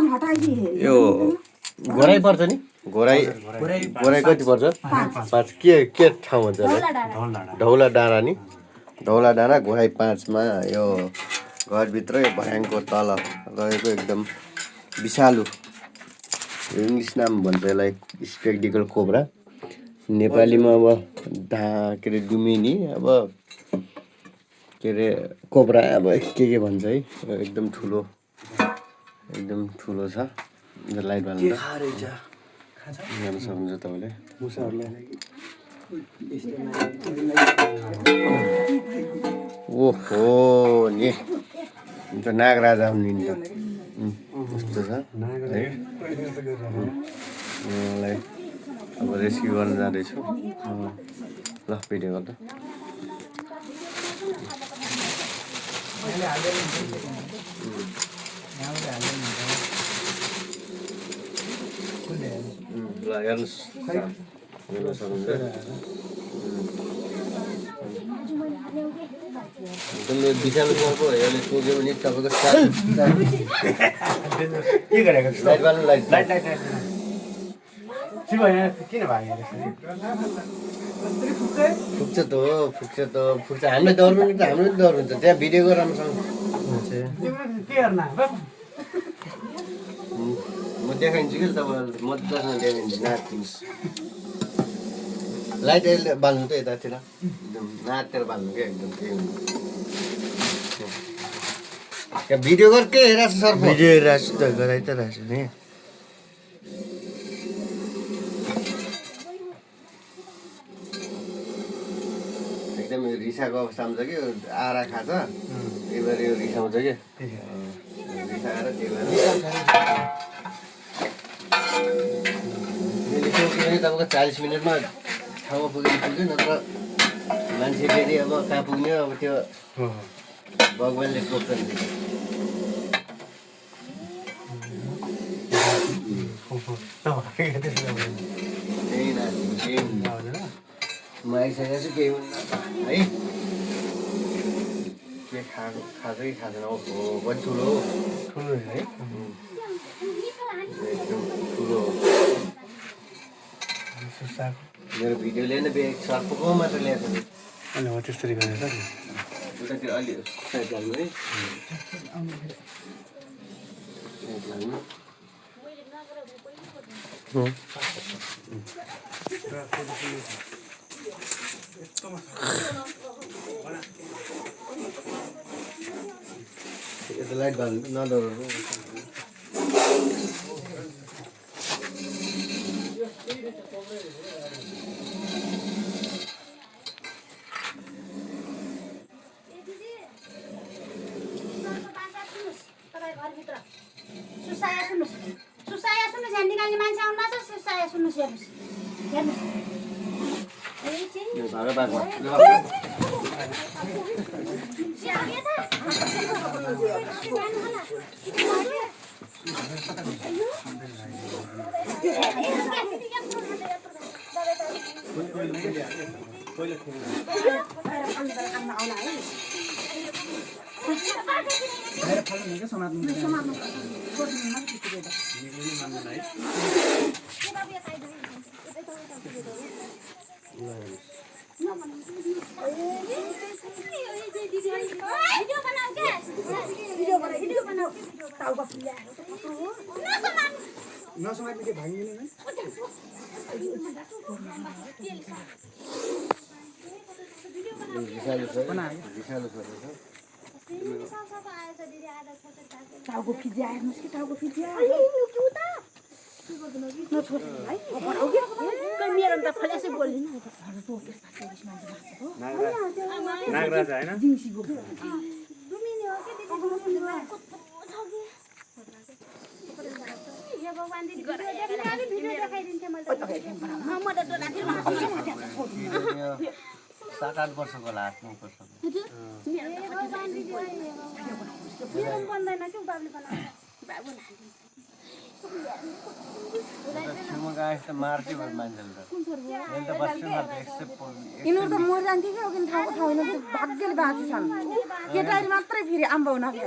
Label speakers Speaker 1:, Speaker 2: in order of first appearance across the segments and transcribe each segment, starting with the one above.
Speaker 1: यो घोराइ पर्छ नि घोराइ घोराइ कति पर्छ 5 के ठाउँ भन्छ ढौला डाँडा नि ढौला डाँडा घोराइ 5 मा यो घरभित्रै भयाङको तल रहेको एकदम विषालु इङ्ग्लिस नाम भन्छ यसलाई स्पेक्टिकल कोब्रा नेपालीमा अब के अरे डुमिनी अब के अरे कोब्रा अब के भन्छ है एकदम ठुलो छ लाइट बाल्नु हेर्न सक्नुहुन्छ तपाईँले ओहो नि नागराजा हुन् नि कस्तो छ है मलाई अब रेस्क्यु गर्न जाँदैछु ल भिडियो गर्दा ल हेर्नुहोस् हेर्न सक्नुहुन्छ एकदम विषालु सर्प यसले टोक्यो भने तपाईँको के गरेको लाइट बाल्नु लाइट किन भाग्यो फुक्छ हामीलाई डर पनि त हाम्रो पनि डर हुन्छ त्यहाँ भिडियो गर राम्रोसँग म देखाइदिन्छु कि तपाईँलाई मजासँग देखाइदिन्छु नाच्नुहोस् लाइट अहिले बाल्नु त यतातिर एकदम नाचेर बाल्नु क्या एकदम के हुन्छ भिडियो गर के हेरेको छ सर भिडियो हेरेको छु त गराइ त रहेछ नि एकदम रिसाको अवस्थामा छ कि आरा खान्छ त्यही भएर यो रिसाउँछ कि रिसाएर त्यही भएर तपाईँको 40 मिनटमा ठाउँमा पुगेर पुग्यो नत्र मान्छे फेरि अब कहाँ पुग्ने अब त्यो भगवान्ले टोक्छ नि त्यही नाच्नु म आइसकेको छु केही हुन्न है के खान्छ कि खाँदैन ओहो पनि ठुलो है एकदम ठुलो मेरो भिडियोले नै बेग सर्पको मात्र ल्याएको छ अनि हो त्यसरी गरेर उतातिर अलि साइड लाग्नु है यता लाइट बाल्नु नडराउनु नसमात्ने के भाग्दैन नि टाउको फिजिया हेर्नुहोस् कि टाउको फिजिया मेरो त फल्यासै बोल्दिन नागराजा हैन भगवान दिदी भिडियो देखाइदिन्थे मैले 7-8 वर्षको होला 8-9 वर्षको भगवान दिदी मेरो बन्दैन के बाबुले बनाउँछ बाबु छेउमा गए त मार्दै भयो मान्छेले त बस्छु
Speaker 2: यिनीहरू त मर जान्थ्यो कि अघि ठाउँको ठाउँ यिनीहरू त भाग्यले बाँची छन् केटाहरू मात्रै फेरि आम्बा हुन
Speaker 1: के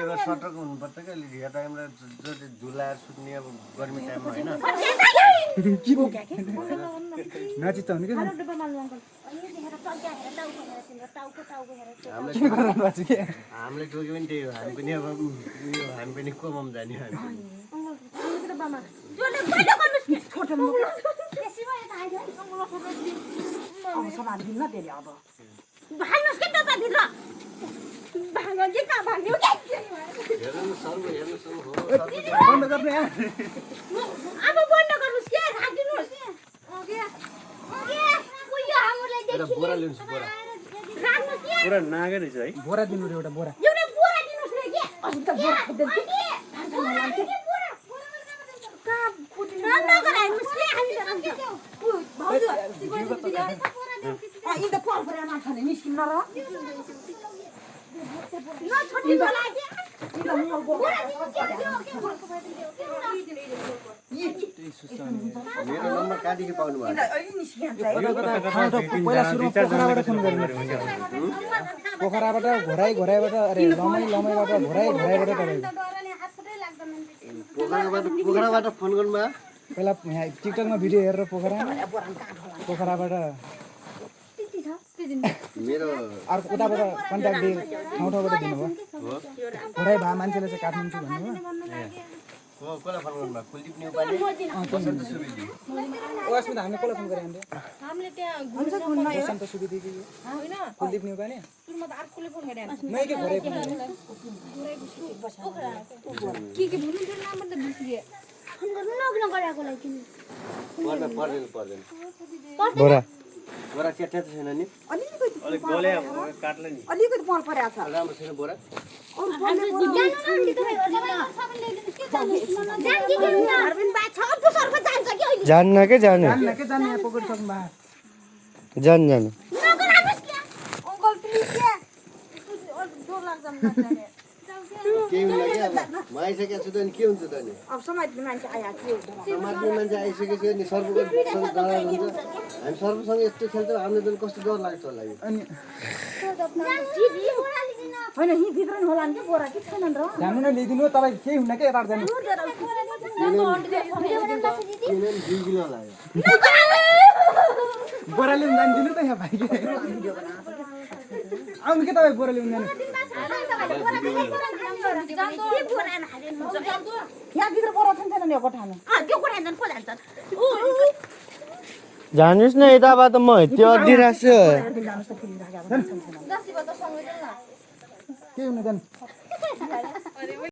Speaker 1: गर्छ सटक हुनुपर्छ क्या अलि यता हामीलाई जो झुलाएर सुत्ने अब गर्मी टाइममा होइन
Speaker 3: नचित्ताउनु के
Speaker 1: हामीले जोग्यो पनि त्यही हो हामी पनि अब हामी पनि कोमाम जाने हामी
Speaker 2: सम्हालिदिन्न त्यसले अब
Speaker 3: बन्द गर्ने
Speaker 1: बोरा ल्याउनु बोरा
Speaker 4: पुरा नागै रहेछ है
Speaker 3: बोरा दिनु एउटा बोरा
Speaker 2: निस्किन्न र
Speaker 1: मेरो नम्बर कहाँदेखि पाउनु भयो
Speaker 3: पहिला सुरुमा पोखराबाट फोन गर्नु पोखराबाट घोराइबाट अरे लमाइबाट घोराइबाट तपाईँको
Speaker 1: पोखराबाट फोन गर्नुभयो
Speaker 3: पहिला यहाँ टिकटकमा भिडियो हेरेर पोखराबाट
Speaker 1: मेरो
Speaker 3: अर्को उताबाट कन्ट्याक्ट ठाउँबाट दिनुभयो घोराइ भए मान्छेले चाहिँ काट्नुहुन्छ भन्नुभयो
Speaker 1: कसलाई फोन गर्नुभयो कुलदीप न्युपाने बसन्त सुवेदी
Speaker 3: अस्मिता हामीले कसलाई फोन गरेँ बसन्त सुवेदी कि कुलदीप न्युपाने मै के घोराइ फोन
Speaker 1: पर्दैन
Speaker 3: बोरा
Speaker 1: बोरा च्याट्या त छैन नि
Speaker 2: अलिकति पल परेको छ
Speaker 1: राम्रो छैन बोरा
Speaker 5: जान्न के जाने
Speaker 3: जाने यहाँ पोखरी सक्नु भए
Speaker 5: जान
Speaker 1: केही हुन्न कि अब म आइसकेको छु त नि के हुन्छ त नि
Speaker 2: अब समाजले मान्छे आइहाल्छ के हुन्छ
Speaker 1: समाजमा मान्छे आइसकेको नि सर्वको डर हुन्छ हामी सर्वसँग यस्तो खेल्छौँ हामीले त कस्तो डर लाग्छ होला यो
Speaker 3: अनि
Speaker 2: होइन यहीँ भित्र नि होला नि के बोरा कि छैनन् र
Speaker 3: जानु नै ल्याइदिनु तपाईँ केही हुन्न क्या यता जानु
Speaker 1: किनभने 2 किलो लाग्यो
Speaker 3: बोरा ल्याउनु जानिदिनु त यहाँ भाइ आउनु के तपाईँ बोरा ल्याउनु जानु
Speaker 2: यहाँभित्र बोरा छैन नि कोठामा
Speaker 5: जानुहोस् न यताबाट म त्यो अड्डिरहेको छु
Speaker 3: केही हुनु जानु